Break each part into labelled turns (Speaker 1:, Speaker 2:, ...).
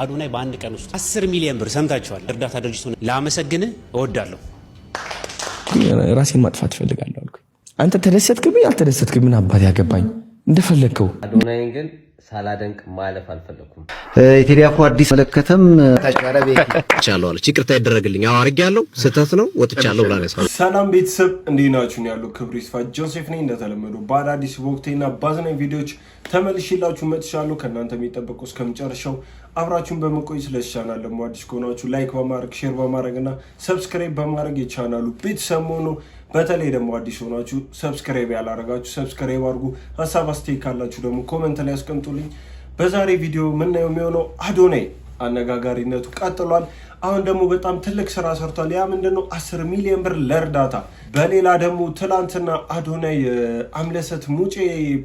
Speaker 1: አዶናይ በአንድ ቀን ውስጥ 10 ሚሊዮን ብር ሰምታችኋል። እርዳታ ድርጅቱን ላመሰግን እወዳለሁ።
Speaker 2: ራሴን ማጥፋት ፈልጋለሁ አልኩ። አንተ ተደሰትክብኝ አልተደሰትክብኝ ምን አባቴ ያገባኝ እንደፈለከው።
Speaker 3: አዶናይን ግን ሳላደንቅ ማለፍ አልፈለኩም።
Speaker 4: ኢትዮጵያ እኮ አዲስ መለከተም ታሽራራ
Speaker 5: ቻለው አለች። ይቅርታ ይደረግልኝ አው አርጋለሁ ስተት ነው ወጥቻለሁ ብላ ነው።
Speaker 6: ሰላም ቤተሰብ እንዴት ናችሁ? ያለው ክብር ይስፋ ጆሴፍ ነኝ። እንደተለመደው በአዳዲስ ወቅቴና ባዝናኝ ቪዲዮዎች ተመልሼላችሁ መጥቻለሁ። ከእናንተ የሚጠበቀው እስከመጨረሻው አብራችሁን በመቆየት ስለዚህ ቻናል ደግሞ አዲስ ከሆናችሁ ላይክ በማድረግ ሼር በማድረግና ሰብስክራይብ በማድረግ የቻናሉ ቤተሰብ ሆኖ በተለይ ደግሞ አዲስ ሆናችሁ ሰብስክራይብ ያላረጋችሁ ሰብስክራይብ አድርጉ። ሀሳብ አስተያየት ካላችሁ ደግሞ ኮሜንት ላይ አስቀምጡልኝ። በዛሬ ቪዲዮ ምናየው የሚሆነው አዶናይ አነጋጋሪነቱ ቀጥሏል። አሁን ደግሞ በጣም ትልቅ ስራ ሰርቷል። ያ ምንድነው 10 ሚሊዮን ብር ለእርዳታ። በሌላ ደግሞ ትላንትና አዶናይ አምለሰት ሙጬ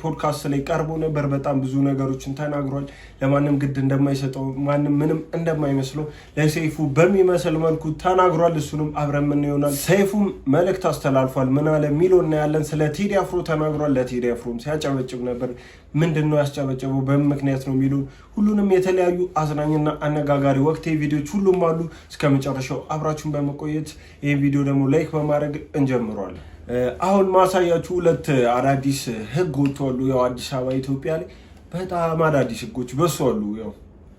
Speaker 6: ፖድካስት ላይ ቀርቦ ነበር። በጣም ብዙ ነገሮችን ተናግሯል። ለማንም ግድ እንደማይሰጠው ማንም ምንም እንደማይመስለው ለሰይፉ በሚመስል መልኩ ተናግሯል። እሱንም አብረን ምን ይሆናል። ሰይፉም መልእክት አስተላልፏል። ምን አለ የሚለው እናያለን። ስለ ቴዲ አፍሮ ተናግሯል። ለቴዲ አፍሮም ሲያጨበጭብ ነበር። ምንድነው ያስጨበጨበው? በምን ምክንያት ነው የሚሉ ሁሉንም የተለያዩ አዝናኝና አነጋጋሪ ወቅታዊ ቪዲዮዎች ሁሉም አሉ። እስከ መጨረሻው አብራችሁን በመቆየት ይህን ቪዲዮ ደግሞ ላይክ በማድረግ እንጀምረዋለን። አሁን ማሳያችሁ ሁለት አዳዲስ ህግ ወጥቷሉ። ያው አዲስ አበባ ኢትዮጵያ ላይ በጣም አዳዲስ ህጎች በሷሉ። ያው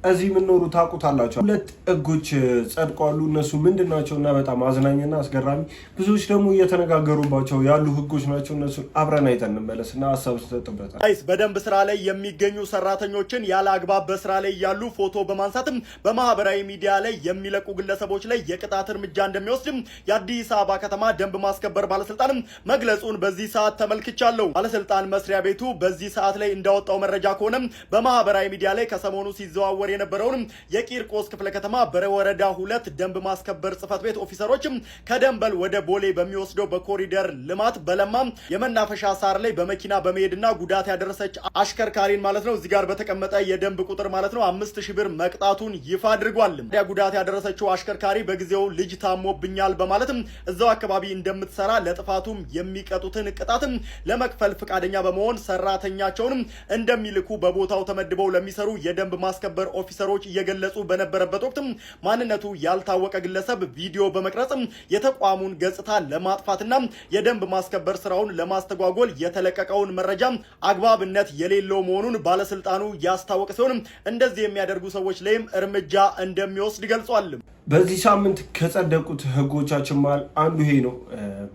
Speaker 6: እዚህ የምንኖሩ ታውቁታላችሁ። ሁለት ህጎች ጸድቀዋሉ። እነሱ ምንድናቸውና በጣም አዝናኝና አስገራሚ ብዙዎች ደግሞ እየተነጋገሩባቸው ያሉ ህጎች ናቸው። እነሱ አብረን አይተን እንመለስና ሀሳብ ተሰጥበታል።
Speaker 7: በደንብ ስራ ላይ የሚገኙ ሰራተኞችን ያለ አግባብ በስራ ላይ ያሉ ፎቶ በማንሳትም በማህበራዊ ሚዲያ ላይ የሚለቁ ግለሰቦች ላይ የቅጣት እርምጃ እንደሚወስድም የአዲስ አበባ ከተማ ደንብ ማስከበር ባለስልጣንም መግለጹን በዚህ ሰዓት ተመልክቻለሁ። ባለስልጣን መስሪያ ቤቱ በዚህ ሰዓት ላይ እንዳወጣው መረጃ ከሆነም በማህበራዊ ሚዲያ ላይ ከሰሞኑ ሲዘዋወር የነበረውን የቂርቆስ ክፍለ ከተማ በወረዳ 2 ደንብ ማስከበር ጽፈት ቤት ኦፊሰሮችም ከደንበል ወደ ቦሌ በሚወስደው በኮሪደር ልማት በለማ የመናፈሻ ሳር ላይ በመኪና በመሄድና ጉዳት ያደረሰች አሽከርካሪን ማለት ነው እዚህ ጋር በተቀመጠ የደንብ ቁጥር ማለት ነው 5000 ብር መቅጣቱን ይፋ አድርጓል። ጉዳት ያደረሰችው አሽከርካሪ በጊዜው ልጅ ታሞብኛል በማለትም እዛው አካባቢ እንደምትሰራ ለጥፋቱም የሚቀጡትን ቅጣትም ለመክፈል ፈቃደኛ በመሆን ሰራተኛቸውንም እንደሚልኩ በቦታው ተመድበው ለሚሰሩ የደንብ ማስከበር ኦፊሰሮች እየገለጹ በነበረበት ወቅት ማንነቱ ያልታወቀ ግለሰብ ቪዲዮ በመቅረጽ የተቋሙን ገጽታ ለማጥፋትና የደንብ ማስከበር ስራውን ለማስተጓጎል የተለቀቀውን መረጃ አግባብነት የሌለው መሆኑን ባለስልጣኑ ያስታወቀ ሲሆን እንደዚህ የሚያደርጉ ሰዎች ላይም እርምጃ እንደሚወስድ ገልጿል።
Speaker 6: በዚህ ሳምንት ከጸደቁት ህጎቻችን መሃል አንዱ ይሄ ነው።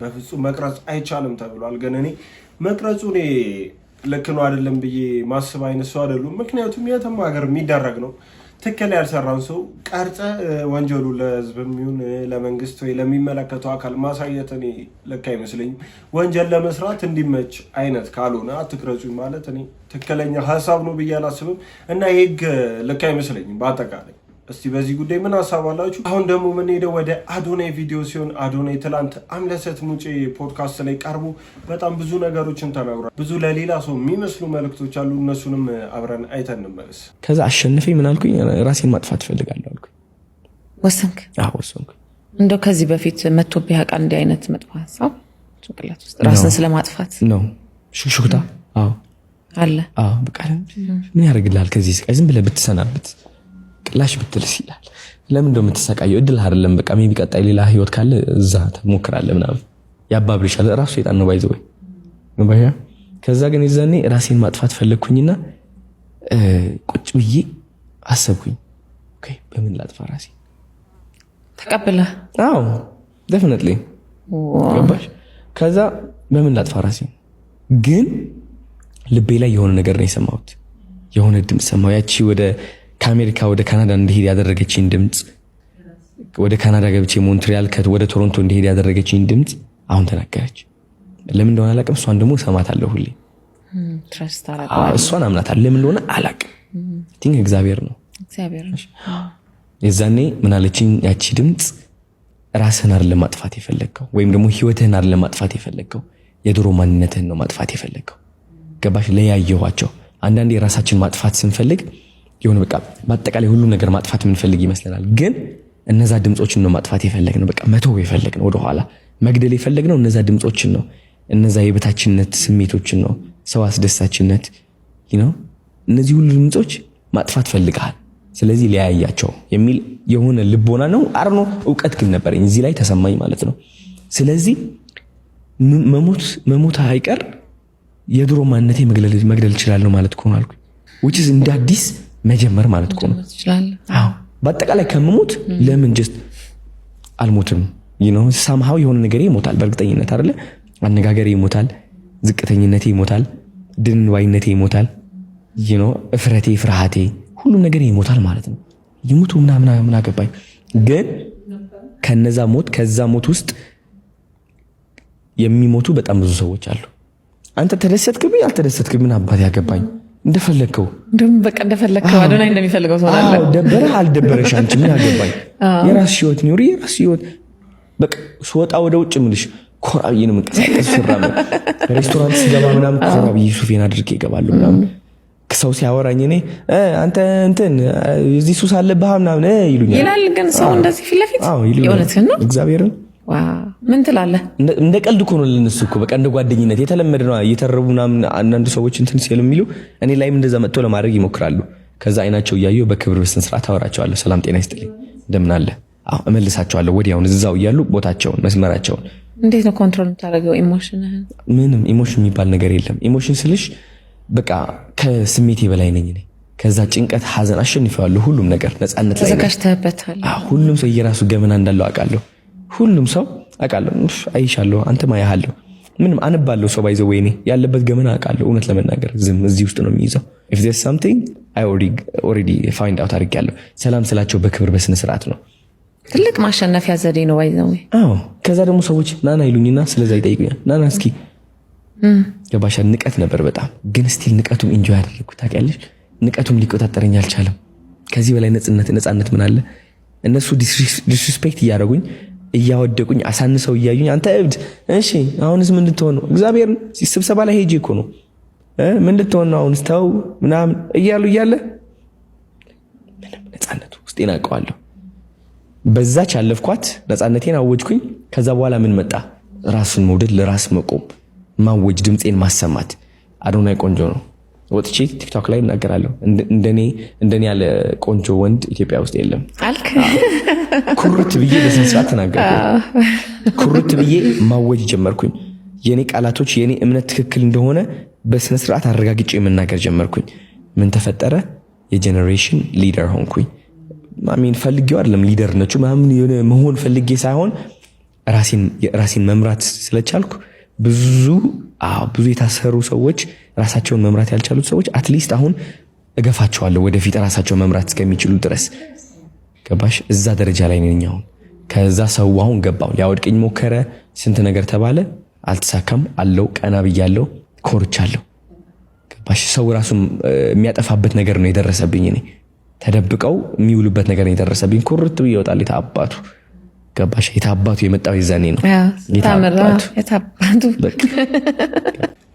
Speaker 6: በፍጹም መቅረጽ አይቻልም ተብሏል። ግን እኔ መቅረጹ ልክ ነው አይደለም ብዬ ማስብ አይነት ሰው አይደሉም። ምክንያቱም የትም ሀገር የሚደረግ ነው። ትክክል ያልሰራን ሰው ቀርጸ ወንጀሉ ለህዝብም ይሁን ለመንግስት ወይ ለሚመለከተው አካል ማሳየት እኔ ልክ አይመስለኝም። ወንጀል ለመስራት እንዲመች አይነት ካልሆነ አትቅረጹ ማለት እኔ ትክክለኛ ሀሳብ ነው ብዬ አላስብም እና ይሄ ህግ ልክ አይመስለኝም በአጠቃላይ። እስቲ በዚህ ጉዳይ ምን ሀሳብ አላችሁ? አሁን ደግሞ ምን ሄደው ወደ አዶናይ ቪዲዮ ሲሆን አዶናይ ትላንት አምለሰት ሙጬ ፖድካስት ላይ ቀርቦ በጣም ብዙ ነገሮችን ተናግሯል። ብዙ ለሌላ ሰው የሚመስሉ መልእክቶች አሉ። እነሱንም አብረን አይተን እንመለስ።
Speaker 2: ከዛ አሸንፈኝ ምን አልኩኝ? ራሴን ማጥፋት ፈልጋለሁ አልኩኝ።
Speaker 8: ወሰንክ?
Speaker 2: አዎ ወሰንኩ።
Speaker 8: እንደው ከዚህ በፊት መጥቶብህ ያውቃል እንዲህ አይነት መጥፎ ሀሳብ ጭንቅላት ውስጥ ራስን ስለማጥፋት
Speaker 2: ነው? ሹክሹክታ? አዎ
Speaker 8: አለ።
Speaker 2: አዎ በቃ ምን ያደርግልሃል? ከዚህ ስቃይ ዝም ብለህ ብትሰናበት ቅላሽ ብትልስ ይላል። ለምን እንደምትሰቃየው እድል አይደለም። በቃ ሜቢ ቀጣይ ሌላ ህይወት ካለ እዛ ትሞክራለህ ምናምን ያባብልሻል። ራሱ ሰይጣን ነው ባይዘው ነው ባያ። ከዛ ግን የዛኔ ራሴን ማጥፋት ፈለኩኝና ቁጭ ብዬ አሰብኩኝ። ኦኬ በምን ላጥፋ ራሴ?
Speaker 8: ተቀበለ?
Speaker 2: አዎ definitely ገባሽ? ከዛ በምን ላጥፋ ራሴ? ግን ልቤ ላይ የሆነ ነገር ነው የሰማሁት። የሆነ ድምጽ ሰማሁ። ያቺ ወደ ከአሜሪካ ወደ ካናዳ እንድሄድ ያደረገችኝ ድምጽ፣ ወደ ካናዳ ገብቼ ሞንትሪያል ወደ ቶሮንቶ እንድሄድ ያደረገችኝ ድምጽ አሁን ተናገረች። ለምን እንደሆነ አላውቅም። እሷን ደግሞ ሰማታለሁ ሁሌ።
Speaker 8: ትረስት አላውቅም።
Speaker 2: እሷን አምናታለሁ። ለምን እንደሆነ አላውቅም። ቲንክ እግዚአብሔር ነው። የዛኔ ምን አለችኝ ያቺ ድምጽ? ራስህን አይደለም ማጥፋት የፈለግከው፣ ወይም ደግሞ ህይወትህን አይደለም ማጥፋት የፈለግከው፣ የድሮ ማንነትህን ነው ማጥፋት የፈለግከው። ገባሽ? ለያየኋቸው አንዳንዴ ራሳችን ማጥፋት ስንፈልግ የሆነ በቃ በአጠቃላይ ሁሉ ነገር ማጥፋት ምን ፈልግ ይመስለናል። ግን እነዛ ድምጾችን ነው ማጥፋት የፈለግነው። በቃ መተው የፈለግነው ወደ ኋላ መግደል የፈለግነው እነዛ ድምጾችን ነው። እነዛ የበታችነት ስሜቶችን ነው፣ ሰው አስደሳችነት እነዚህ ሁሉ ድምጾች ማጥፋት ፈልጋል። ስለዚህ ሊያያቸው የሚል የሆነ ልቦና ነው አርኖ ዕውቀት ግን ነበረኝ እዚህ ላይ ተሰማኝ ማለት ነው። ስለዚህ መሞት አይቀር የድሮ ማንነቴ መግደል ይችላል ማለት ነው አልኩ which is እንደ አዲስ መጀመር ማለት ነው። አዎ በአጠቃላይ ከመሞት ለምን just አልሞትም somehow የሆነ ነገር ይሞታል በእርግጠኝነት አይደለ አነጋገር ይሞታል ዝቅተኝነቴ ይሞታል ድንዋይነቴ ይሞታል እፍረቴ ፍርሃቴ ሁሉ ነገር ይሞታል ማለት ነው። ይሞቱ ምናምን አገባኝ ግን ከዛ ሞት ውስጥ የሚሞቱ በጣም ብዙ ሰዎች አሉ። አንተ ተደሰትክብኝ አልተደሰትክብኝ ምን አባቴ ያገባኝ እንደፈለከው
Speaker 8: በቃ እንደፈለከው አዶናይ እንደሚፈልገው ተወላለ
Speaker 2: ደበረህ አልደበረሽ አንቺ ምን አገባኝ የራስሽ ህይወት ኑሪ የራስሽ ህይወት በቃ ስወጣ ወደ ውጭ ምልሽ ኮራብዬ ነው መንቀሳቀስ ስራም ሬስቶራንት ሲገባ ምናምን ኮራብዬ ሱፌን አድርጌ ይገባሉ ምናምን ሰው ሲያወራኝ እኔ አንተ እንትን እዚህ ሱስ አለብህ ምናምን ይሉኛል
Speaker 8: ይላል ግን ሰው እንደዚህ ፊት ለፊት የእውነትህን ነው እግዚአብሔርን ምን ትላለህ
Speaker 2: እንደ ቀልድ እኮ ነው ለነሱ እኮ በቃ እንደ ጓደኝነት የተለመደ ነው እየተረቡ ምናምን አንዳንድ ሰዎች እንትን ሲሉ የሚሉ እኔ ላይም እንደዛ መጥቶ ለማድረግ ይሞክራሉ። ከዛ አይናቸው እያየው በክብር በስነ ስርዓት አወራቸዋለሁ ሰላም ጤና ይስጥልኝ እንደምን አለ እመልሳቸዋለሁ ወዲያውን እዛው እያሉ ቦታቸውን መስመራቸውን።
Speaker 8: እንዴት ነው ኮንትሮል የምታደርገው ኢሞሽንህን?
Speaker 2: ምንም ኢሞሽን የሚባል ነገር የለም። ኢሞሽን ስልሽ በቃ ከስሜቴ በላይ ነኝ እኔ ከዛ ጭንቀት ሐዘን አሸንፈዋለሁ ሁሉም ነገር ነፃነት ላይ
Speaker 8: ተዘጋጅተህበታል።
Speaker 2: ሁሉም ሰው የራሱ ገመና እንዳለው አውቃለሁ ሁሉም ሰው አውቃለሁ አይሻለሁ አንተ ማያሃለሁ ምንም አንባለው ሰው ባይዘው ወይኔ ያለበት ገመና አውቃለሁ እውነት ለመናገር ዝም እዚህ ውስጥ ነው የሚይዘው if there's something I already find out አድርጌያለሁ። ሰላም ስላቸው በክብር በስነ ስርዓት ነው
Speaker 8: ትልቅ ማሸነፊያ ዘዴ ነው ባይዘው።
Speaker 2: አዎ ከዛ ደግሞ ሰዎች ናና ይሉኝና ስለዛ ይጠይቁኛል ናና እስኪ ገባሻ ንቀት ነበር በጣም ግን ስቲል ንቀቱም ኢንጆይ አደረኩት ታውቂያለሽ ንቀቱም ሊቆጣጠረኝ አልቻለም። ከዚህ በላይ ነፃነት ምን አለ? እነሱ ዲስሪስፔክት እያደረጉኝ እያወደቁኝ አሳንሰው እያዩኝ አንተ እብድ እሺ አሁንስ ምን ልትሆን ነው እግዚአብሔር ስብሰባ ላይ ሄጄ እኮ ነው ምን ልትሆን ነው አሁንስ ተው ምናምን እያሉ እያለ ምንም ነፃነቱ ውስጤን አውቀዋለሁ። በዛች ያለፍኳት ነፃነቴን አወጅኩኝ። ከዛ በኋላ ምን መጣ? ራስን መውደድ ለራስ መቆም ማወጅ ድምጼን ማሰማት። አዶናይ ቆንጆ ነው ወጥቼ ቲክቶክ ላይ እናገራለሁ እንደኔ ያለ ቆንጆ ወንድ ኢትዮጵያ ውስጥ የለም
Speaker 8: አልክ።
Speaker 2: ኩርት ብዬ በስነ ስርዓት ተናገርኩኝ። ኩርት ብዬ ማወጅ ጀመርኩኝ። የኔ ቃላቶች የኔ እምነት ትክክል እንደሆነ በስነ ስርዓት አረጋግጬ መናገር ጀመርኩኝ። ምን ተፈጠረ? የጄኔሬሽን ሊደር ሆንኩኝ። ማሚን ፈልጌው አይደለም ሊደርነቱ ማምን የሆነ መሆን ፈልጌ ሳይሆን ራሴን መምራት ስለቻልኩ ብዙ የታሰሩ ሰዎች ራሳቸውን መምራት ያልቻሉት ሰዎች አትሊስት አሁን እገፋቸዋለሁ ወደፊት ራሳቸውን መምራት እስከሚችሉ ድረስ ገባሽ? እዛ ደረጃ ላይ ነኝ አሁን። ከዛ ሰው አሁን ገባው ሊያወድቀኝ ሞከረ ስንት ነገር ተባለ አልተሳካም አለው ቀና ብያለሁ ኮርቻለሁ ገባሽ? ሰው ራሱ የሚያጠፋበት ነገር ነው የደረሰብኝ እኔ ተደብቀው የሚውሉበት ነገር ነው የደረሰብኝ። ኩርት ይወጣል የታባቱ ገባሽ? የታባቱ የመጣው ይዛኔ ነው የታባቱ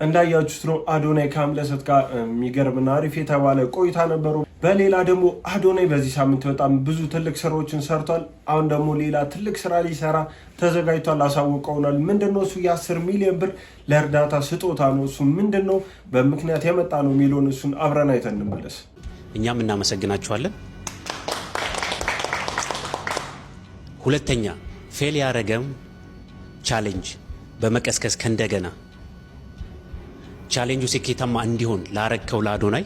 Speaker 6: እንዳያችሁት ነው አዶናይ ከአምለሰት ጋር የሚገርምና አሪፍ የተባለ ቆይታ ነበሩ። በሌላ ደግሞ አዶናይ በዚህ ሳምንት በጣም ብዙ ትልቅ ስራዎችን ሰርቷል። አሁን ደግሞ ሌላ ትልቅ ስራ ሊሰራ ተዘጋጅቷል፣ አሳውቀውናል። ምንድነው እሱ? የ10 ሚሊዮን ብር ለእርዳታ ስጦታ ነው። እሱ ምንድነው በምክንያት የመጣ ነው የሚለውን እሱን አብረን አይተን እንመለስ።
Speaker 1: እኛም እናመሰግናችኋለን። ሁለተኛ ፌል ያረገም ቻሌንጅ በመቀስቀስ ከእንደገና ቻሌንጁ ስኬታማ እንዲሆን ላረከው ለአዶናይ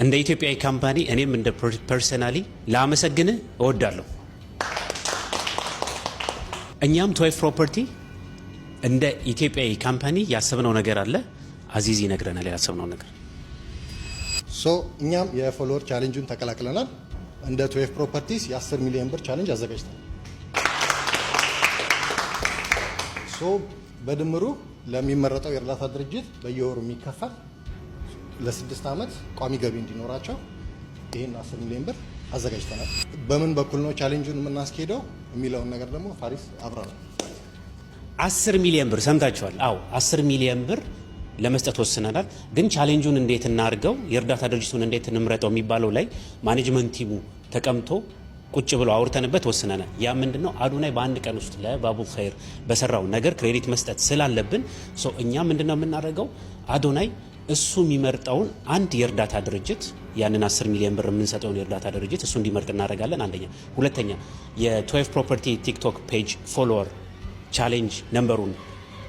Speaker 1: እንደ ኢትዮጵያዊ ካምፓኒ እኔም እንደ ፐርሰናሊ ላመሰግን እወዳለሁ። እኛም ቶይፍ ፕሮፐርቲ እንደ ኢትዮጵያዊ ካምፓኒ ያሰብነው ነገር አለ። አዚዝ ይነግረናል ያሰብነው ነገር።
Speaker 9: እኛም የፎሎወር ቻሌንጁን ተቀላቅለናል። እንደ ቶይፍ ፕሮፐርቲስ የ10 ሚሊዮን ብር ቻሌንጅ አዘጋጅተናል። በድምሩ ለሚመረጠው የእርዳታ ድርጅት በየወሩ የሚከፈል ለ6 ዓመት ቋሚ ገቢ እንዲኖራቸው ይህን 10 ሚሊዮን ብር አዘጋጅተናል። በምን በኩል ነው ቻሌንጁን የምናስኬደው የሚለውን ነገር ደግሞ ፋሪስ አብራራ።
Speaker 1: 10 ሚሊዮን ብር ሰምታችኋል። አዎ 10 ሚሊዮን ብር ለመስጠት ወስነናል። ግን ቻሌንጁን እንዴት እናርገው፣ የእርዳታ ድርጅቱን እንዴት እንምረጠው የሚባለው ላይ ማኔጅመንት ቲሙ ተቀምጦ ቁጭ ብሎ አውርተንበት ወስነናል። ያ ምንድነው አዶናይ በአንድ ቀን ውስጥ ለባቡል ኸይር በሰራው ነገር ክሬዲት መስጠት ስላለብን እኛ ምንድነው የምናደርገው? አዶናይ እሱ የሚመርጠውን አንድ የእርዳታ ድርጅት ያንን 10 ሚሊዮን ብር የምንሰጠውን የእርዳታ ድርጅት እሱ እንዲመርጥ እናደርጋለን። አንደኛ። ሁለተኛ የ12 ፕሮፐርቲ ቲክቶክ ፔጅ ፎሎወር ቻሌንጅ ነምበሩን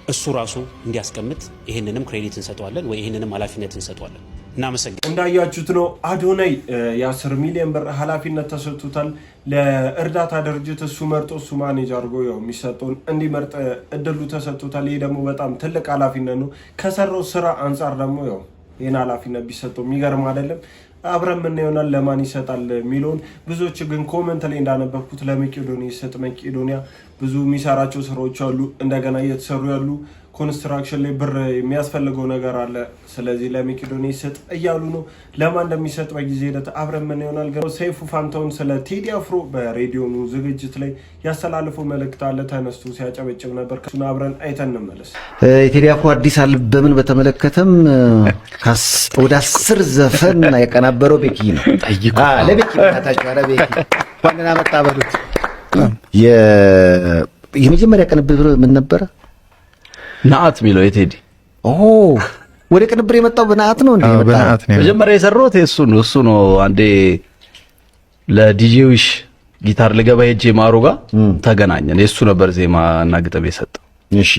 Speaker 1: እሱ ራሱ እንዲያስቀምጥ ይህንንም ክሬዲት እንሰጠዋለን ወይ ይህንንም ኃላፊነት እንሰጠዋለን። እናመሰግናለን።
Speaker 6: እንዳያችሁት ነው አዶናይ የ10 ሚሊዮን ብር ኃላፊነት ተሰጥቶታል ለእርዳታ ድርጅት። እሱ መርጦ እሱ ማኔጅ አድርጎ ያው የሚሰጠውን እንዲመርጥ እድሉ ተሰጥቶታል። ይሄ ደግሞ በጣም ትልቅ ኃላፊነት ነው። ከሰራው ስራ አንጻር ደግሞ ያው ይህን ኃላፊነት ቢሰጠው የሚገርም አይደለም። አብረን ምን ይሆናል ለማን ይሰጣል የሚለውን ብዙዎች ግን ኮመንት ላይ እንዳነበብኩት ለመቄዶኒያ ይሰጥ። መቄዶኒያ ብዙ የሚሰራቸው ስራዎች አሉ፣ እንደገና እየተሰሩ ያሉ ኮንስትራክሽን ላይ ብር የሚያስፈልገው ነገር አለ። ስለዚህ ለመቄዶኒያ ይሰጥ እያሉ ነው። ለማን እንደሚሰጥ በጊዜ ሂደት አብረን ምን ይሆናል። ግን ሰይፉ ፋንታሁን ስለ ቴዲ አፍሮ በሬዲዮኑ ዝግጅት ላይ ያስተላልፈው መልእክት አለ። ተነስቶ ሲያጨበጭብ ነበር። ከሱን አብረን አይተን እንመለስ።
Speaker 4: የቴዲ አፍሮ አዲስ አልበምን በተመለከተም ወደ 10 ዘፈን ያቀናበረው ቤኪ ነው። ለቤኪ ታታቻለ ቤኪ ዋና መጣ በሉት። የመጀመሪያ ቅንብር ምን ነበረ?
Speaker 10: ናአት ሚለው የቴዲ
Speaker 4: ወደ ቅንብር የመጣው በናአት ነው እንዴ?
Speaker 10: መጀመሪያ የሰራሁት እሱ ነው። አንዴ ለዲጄዊሽ ጊታር ልገባ ሄጄ ማሩ ጋር ተገናኘን። የሱ ነበር ዜማ እና ግጥም የሰጠው።
Speaker 4: እሺ።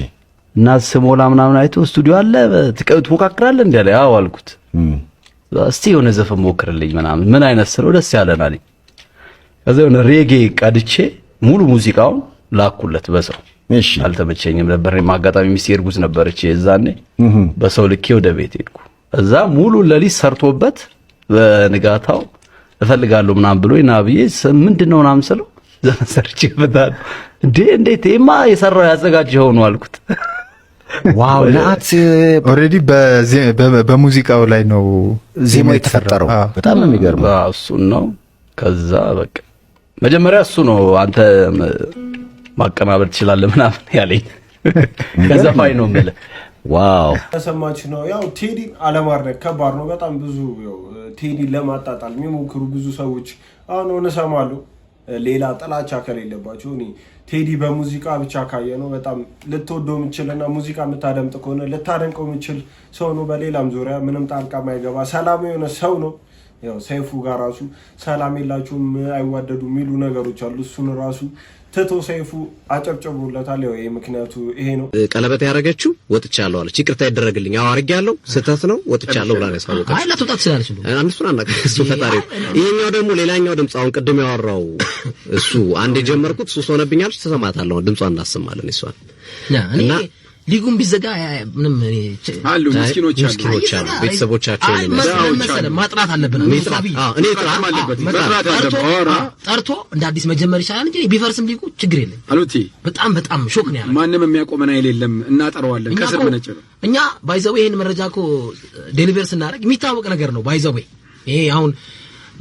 Speaker 10: እና ስሞላ ምናምን አይቶ ስቱዲዮ አለ ትሞካክራለህ እንዴ? ያው አልኩት። እስቲ የሆነ ዘፈን ሞክርልኝ ምናምን። ምን አይነት ስለው ደስ ያለን አለኝ። ከዛ የሆነ ሬጌ ቀድቼ ሙሉ ሙዚቃውን ላኩለት በሰው። እሺ። አልተመቸኝም ነበር። ማጋጣሚ ሚስት እርጉዝ ነበረች የዛኔ። በሰው ልኬ ወደ ቤት ሄድኩ። እዛ ሙሉ ለሊት ሰርቶበት በንጋታው እፈልጋለሁ ምናምን ብሎ ናብዬ ምንድነው ምናምን ስለው ዘፈን ሰርቼበታል። እንዴት ይማ የሰራው ያዘጋጀው ነው አልኩት።
Speaker 4: ዋው ናት
Speaker 11: ኦሬዲ በሙዚቃው ላይ ነው
Speaker 4: ዜማው የተፈጠረው። በጣም ነው የሚገርመው።
Speaker 10: እሱን ነው። ከዛ በቃ መጀመሪያ እሱ ነው አንተ ማቀናበር ትችላለህ ምናምን ያለኝ። ከዛ ፋይ ነው ማለት ዋው
Speaker 6: ተሰማች ነው። ያው ቴዲ አለማድረግ ከባድ ነው በጣም ብዙ። ያው ቴዲ ለማጣጣል የሚሞክሩ ብዙ ሰዎች አሁን ሆነ ሰማሉ። ሌላ ጥላቻ ከሌለባቸው እኔ ቴዲ በሙዚቃ ብቻ ካየ ነው በጣም ልትወደው የምችልና ሙዚቃ የምታደምጥ ከሆነ ልታደንቀው የምችል ሰው ነው። በሌላም ዙሪያ ምንም ጣልቃ ማይገባ ሰላም የሆነ ሰው ነው። ያው ሰይፉ ጋር ራሱ ሰላም የላችሁም አይዋደዱ የሚሉ ነገሮች አሉ። እሱን ራሱ ትቶ ሰይፉ አጨብጨቡለታል። ያው ይሄ ምክንያቱ ይሄ ነው።
Speaker 5: ቀለበት ያረጋችሁ ወጥቻለሁ አለች። ይቅርታ ይደረግልኝ አዎ አርጋለሁ ስህተት ነው ወጥቻለሁ ብላ ነው ያሳወቀችው።
Speaker 8: አይ ለተውጣት ስላለች ነው
Speaker 5: አንሱና እሱ ፈጣሪ። ይሄኛው ደግሞ ሌላኛው ድምጽ አሁን ቅድም ያወራው እሱ አንድ የጀመርኩት ሱስ ሆነብኛለች። ተሰማታለሁ ድምጿን እናሰማለን እሷን እና
Speaker 8: ሊጉም ቢዘጋ ምንም
Speaker 5: አሉ ምስኪኖች አሉ ቤተሰቦቻቸው
Speaker 8: ነው ማጥራት አለብን።
Speaker 5: እኔ ጥራት አለበት
Speaker 8: ጠርቶ እንደ አዲስ መጀመር ይችላል እንጂ ቢፈርስም ሊጉ ችግር የለም አሉቲ። በጣም ሾክ ነው ያለው።
Speaker 5: ማንንም የሚያቆመን አይደለም። እናጠራዋለን ከስር መነጭ ነው።
Speaker 8: እኛ ባይዘው ይሄን መረጃ እኮ ዴሊቨር ስናደርግ የሚታወቅ ነገር ነው። ባይዘው ይሄ አሁን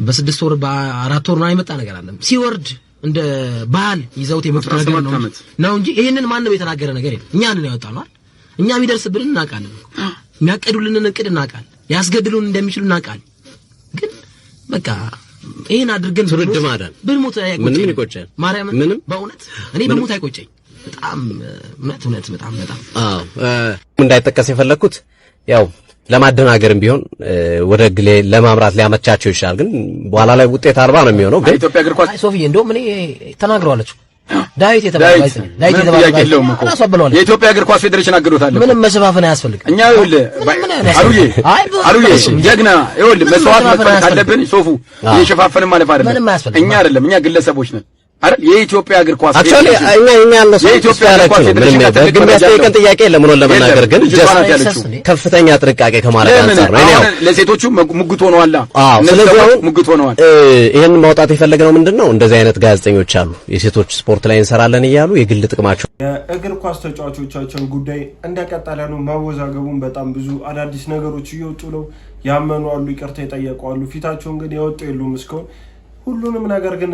Speaker 8: በ6 ወር በ4 ወር ነው አይመጣ ነገር አለ። ሲወርድ እንደ ባህል ይዘውት የመጡት ነገር ነው እንጂ ይሄንን ማንም የተናገረ ነገር የለም። እኛ ነን ያወጣነው። እኛ የሚደርስብን እናውቃለን። የሚያቀዱልንን እቅድ እናውቃለን። ያስገድሉን እንደሚችሉ እናውቃለን። ግን በቃ ይሄን አድርገን
Speaker 5: ትውልድ ማዳን
Speaker 8: ብንሞት
Speaker 5: ምንም ይቆጨኝ
Speaker 8: ማርያም ምንም በእውነት እኔ በሞት አይቆጨኝ። በጣም እውነት በጣም
Speaker 5: እንዳይጠቀስ የፈለኩት ያው ለማደናገርም ቢሆን ወደ ግሌ ለማምራት ሊያመቻቸው ይችላል። ግን በኋላ ላይ ውጤት አልባ ነው የሚሆነው። ግን
Speaker 8: ኢትዮጵያ እግር ኳስ ሶፊዬ እንደውም እኔ ተናግረዋለች። ዳዊት
Speaker 5: የኢትዮጵያ እግር ኳስ ፌዴሬሽን አግዶታል።
Speaker 8: ምንም መሸፋፈን አያስፈልግም።
Speaker 5: እኛ ይኸውልህ አሉዬ ጀግና ይኸውልህ መስዋዕት መክፈል ካለብን ሶፉ እየሸፋፈንን ማለፍ አይደለም። እኛ አይደለም እኛ ግለሰቦች ነን አይደል? የኢትዮጵያ እግር ኳስ
Speaker 10: አክቹአሊ እኛ ያለው የኢትዮጵያ እግር ኳስ ፌዴሬሽን ግን የሚያስጠይቀን ጥያቄ ለምን ነው ለመናገር ግን ከፍተኛ ጥንቃቄ ከማድረግ አንፃር ነው። እኔ
Speaker 5: ለሴቶቹ ሙግት ሆነዋል።
Speaker 10: ስለዚህ
Speaker 5: ሙግት ሆነዋል።
Speaker 10: ይሄን ማውጣት የፈለግነው ምንድነው እንደዚህ አይነት ጋዜጠኞች አሉ የሴቶች ስፖርት ላይ እንሰራለን እያሉ የግል ጥቅማቸው
Speaker 6: የእግር ኳስ ተጫዋቾቻችን ጉዳይ እንደቀጠለ ነው። ማወዛገቡን በጣም ብዙ አዳዲስ ነገሮች እየወጡ ነው። ያመኑ አሉ፣ ይቅርታ የጠየቁ አሉ። ፊታቸውን ግን ያወጡ የሉም እስካሁን። ሁሉንም ነገር ግን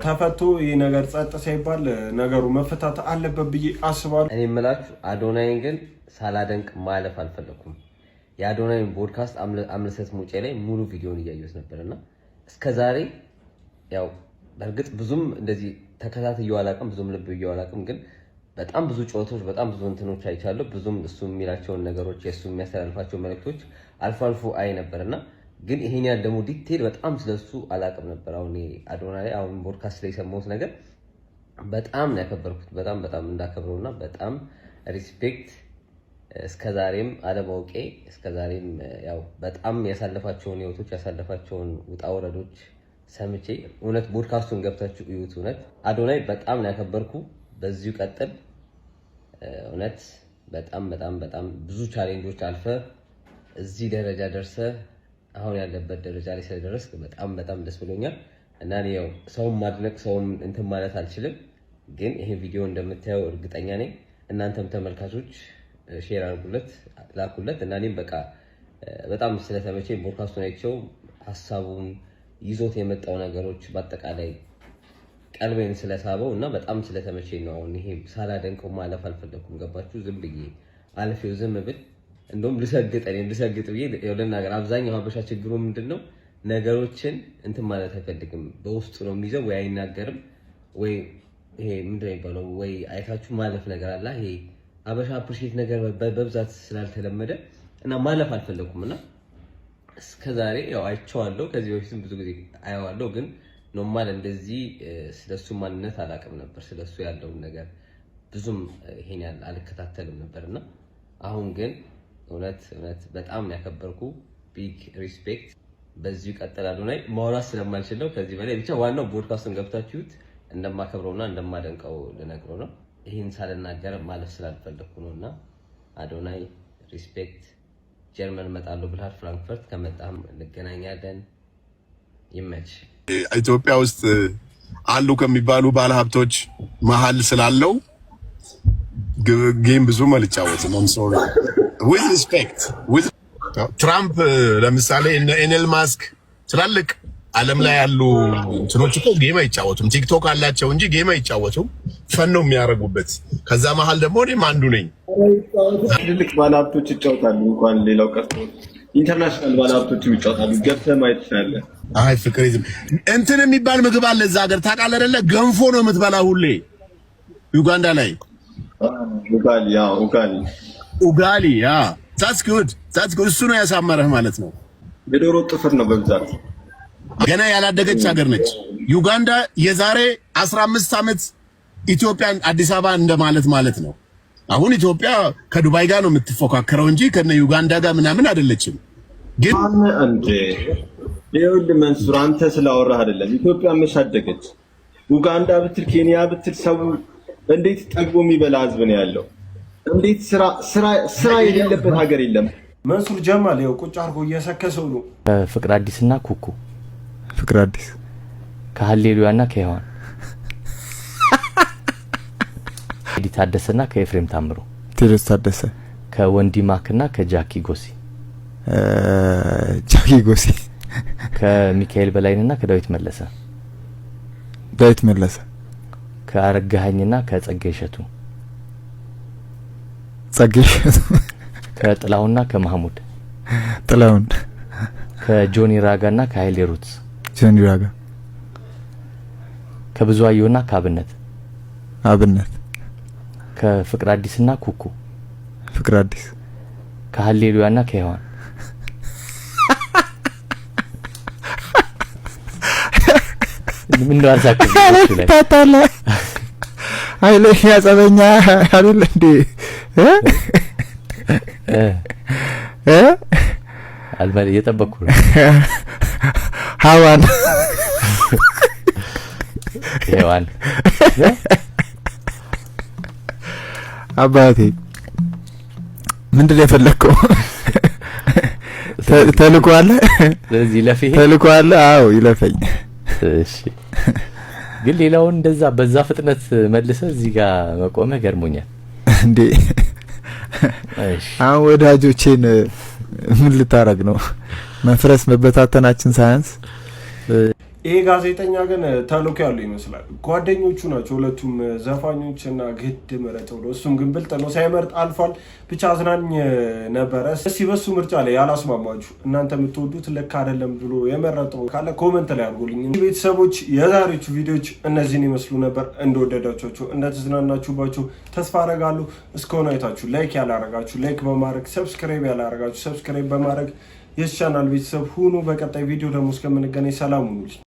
Speaker 6: ተፈቶ ይህ ነገር ጸጥ ሳይባል ነገሩ መፈታት አለበት ብዬ አስባለሁ።
Speaker 3: እኔ የምላችሁ አዶናይን ግን ሳላደንቅ ማለፍ አልፈለኩም። የአዶናይን ፖድካስት አምለሰት ሙጬ ላይ ሙሉ ቪዲዮን እያየሁት ነበርና እስከዛሬ ያው በእርግጥ ብዙም እንደዚህ ተከታትየው አላውቅም፣ ብዙም ልብ ብየው አላውቅም። ግን በጣም ብዙ ጨዋታዎች በጣም ብዙ እንትኖች አይቻለሁ። ብዙም እሱ የሚላቸውን ነገሮች የእሱ የሚያስተላልፋቸው መልእክቶች አልፎ አልፎ አይ ነበርና ግን ይሄን ያህል ደግሞ ዲቴል በጣም ስለሱ አላውቅም ነበር። አሁን አዶናይ አሁን ፖድካስት ላይ የሰማሁት ነገር በጣም ነው ያከበርኩት። በጣም እንዳከብረውና በጣም ሪስፔክት እስከዛሬም አለማውቄ እስከዛሬም ያው በጣም ያሳለፋቸውን ህይወቶች ያሳለፋቸውን ውጣ ወረዶች ሰምቼ እውነት ፖድካስቱን ገብታችሁ እዩት። እውነት አዶናይ በጣም ነው ያከበርኩ። በዚሁ ቀጥል። እውነት በጣም ብዙ ቻሌንጆች አልፈ እዚህ ደረጃ ደርሰ አሁን ያለበት ደረጃ ላይ ስለደረስክ በጣም ደስ ብሎኛል። እና ያው ሰውን ማድነቅ ሰውን እንትን ማለት አልችልም፣ ግን ይሄ ቪዲዮ እንደምታየው እርግጠኛ ነኝ እናንተም ተመልካቾች ሼር አድርጉለት፣ ላኩለት። እና እኔም በቃ በጣም ስለተመቸኝ ፖድካስቱን አይቼው ሐሳቡን ይዞት የመጣው ነገሮች በአጠቃላይ ቀልቤን ስለሳበው እና በጣም ስለተመቸኝ ነው። አሁን ይሄ ሳላደንቀው ማለፍ አልፈለኩም። ገባችሁ? ዝም ብዬ አልፌው ዝም ብል እንደውም ልሰግጥ ብዬ ለናገር። አብዛኛው ሀበሻ ችግሩ ምንድነው? ነገሮችን እንትን ማለት አይፈልግም። በውስጡ ነው የሚይዘው፣ ወይ አይናገርም፣ ወይ ይሄ ምንድነው የሚባለው፣ ወይ አይታችሁ ማለፍ ነገር አለ። ይሄ ሀበሻ አፕሪሺየት ነገር በብዛት ስላልተለመደ እና ማለፍ አልፈለኩም እና እስከዛሬ ያው አይቼዋለሁ። ከዚህ በፊትም ብዙ ጊዜ አየዋለሁ፣ ግን ኖርማል እንደዚህ ስለሱ ማንነት አላውቅም ነበር። ስለሱ ያለውን ነገር ብዙም ይሄን ያህል አልከታተልም ነበርና አሁን ግን እውነት በጣም ያከበርኩ ቢግ ሪስፔክት። በዚሁ ቀጥል አዶናይ። ማውራት ስለማልችል ነው ከዚህ በላይ ብቻ ዋናው ፖድካስቱን ገብታችሁት እንደማከብረውና እንደማደንቀው ልነግረው ነው። ይሄን ሳልናገር ማለፍ ስላልፈለኩ ነውና አዶናይ ሪስፔክት። ጀርመን እመጣለሁ ብለሃል፣ ፍራንክፈርት ከመጣም እንገናኛለን። ይመች።
Speaker 12: ኢትዮጵያ ውስጥ አሉ ከሚባሉ ባለሀብቶች መሀል ስላለው ጌም ብዙ አልጫወትም። ሶሪ with respect with ትራምፕ ለምሳሌ እነ ኤነል ማስክ ትላልቅ ዓለም ላይ ያሉ እንትኖች እኮ ጌም አይጫወቱም። ቲክቶክ አላቸው እንጂ ጌም አይጫወቱም። ፈን ነው የሚያደርጉበት። ከዛ መሀል ደግሞ እኔም አንዱ ነኝ።
Speaker 13: ትልልቅ ባለሀብቶች ይጫወታሉ፣ እንኳን ሌላው ቀርቶ ኢንተርናሽናል ባለሀብቶች ይጫወታሉ። ገብተህ ማየት ትችላለህ።
Speaker 12: አይ ፍቅሪዝም እንትን የሚባል ምግብ አለ እዛ ሀገር ታውቃለህ አይደለ? ገንፎ ነው የምትበላ ሁሌ ዩጋንዳ ላይ ኡጋሊ ያ that's good እሱ ነው ያሳመረህ ማለት ነው።
Speaker 13: የዶሮ ጥፍር ነው በብዛት።
Speaker 12: ገና ያላደገች ሀገር ነች ዩጋንዳ። የዛሬ 15 ዓመት ኢትዮጵያን አዲስ አበባ እንደማለት ማለት ነው። አሁን ኢትዮጵያ ከዱባይ ጋር ነው የምትፎካከረው እንጂ ከነ ዩጋንዳ ጋር ምናምን አይደለችም። ግን
Speaker 13: እንዴ ይኸውልህ መንሱር፣ አንተ ስላወራህ አይደለም ኢትዮጵያ መሻደገች። ኡጋንዳ ብትል ኬንያ ብትል ሰው እንዴት ጠግቦ የሚበላ ህዝብ ነው ያለው። እንዴት ስራ የሌለበት ሀገር የለም።
Speaker 6: መንሱር ጀማል ያው ቁጭ አድርጎ እየሰከሰው ነው።
Speaker 2: ፍቅር አዲስና ኩኩ
Speaker 11: ፍቅር አዲስ
Speaker 2: ከሀሌሉያና ከሔዋን ቴዲ ታደሰና ከኤፍሬም ታምሩ
Speaker 11: ቴዲ ታደሰ
Speaker 2: ከወንዲ ማክና ከጃኪ ጎሲ ከሚካኤል በላይንና ከዳዊት መለሰ ከአረጋኸኝና ከጸጋይ እሸቱ ከጥላውና ከመሐሙድ
Speaker 11: ጥላውን
Speaker 2: ከጆኒ ራጋና ከኃይሌ ሩትስ
Speaker 11: ጆኒ ራጋ
Speaker 2: ከብዙአየሁና ከአብነት ከፍቅር አዲስና ኩኩ
Speaker 11: ፍቅር አዲስ
Speaker 2: ከሀሌሉያና ከሔዋን ምን ነው አሳከኝ
Speaker 11: ታታለ አይለ ያጸበኛ አይደል እንዴ
Speaker 2: አልበል እየጠበኩ ነው።
Speaker 11: ሔዋን አባቴ ምንድን ነው የፈለከው? ተልኮ አለ
Speaker 2: ስለዚህ ለፈኝ
Speaker 11: ተልኮ አለ። አዎ ይለፈኝ።
Speaker 2: እሺ ግን ሌላውን እንደዛ በዛ ፍጥነት መልሰ እዚህ ጋር መቆመ ገርሞኛል
Speaker 11: እንዴ። እሺ አሁን ወዳጆቼን ምን ልታረግ ነው? መፍረስ መበታተናችን ሳያንስ
Speaker 6: ይሄ ጋዜጠኛ ግን ተልኮ ያለው ይመስላል። ጓደኞቹ ናቸው ሁለቱም ዘፋኞችና ግድ መረጠው ነው። እሱም ግን ብልጥ ነው፣ ሳይመርጥ አልፏል። ብቻ አዝናኝ ነበረ። እስቲ በሱ ምርጫ ላይ ያላስማማችሁ እናንተ የምትወዱት ልክ አይደለም ብሎ የመረጠው ካለ ኮመንት ላይ አድርጉልኝ። ቤተሰቦች የዛሬዎቹ ቪዲዮዎች እነዚህን ይመስሉ ነበር። እንደወደዳችሁ እንደተዝናናችሁባቸው ተስፋ አደርጋለሁ። እስከሆነ አይታችሁ ላይክ ያላረጋችሁ ላይክ በማድረግ ሰብስክራይብ ያላረጋችሁ ሰብስክራይብ በማድረግ የቻናል ቤተሰብ ሁኑ። በቀጣይ ቪዲዮ ደግሞ እስከምንገናኝ ሰላም ሁኑ።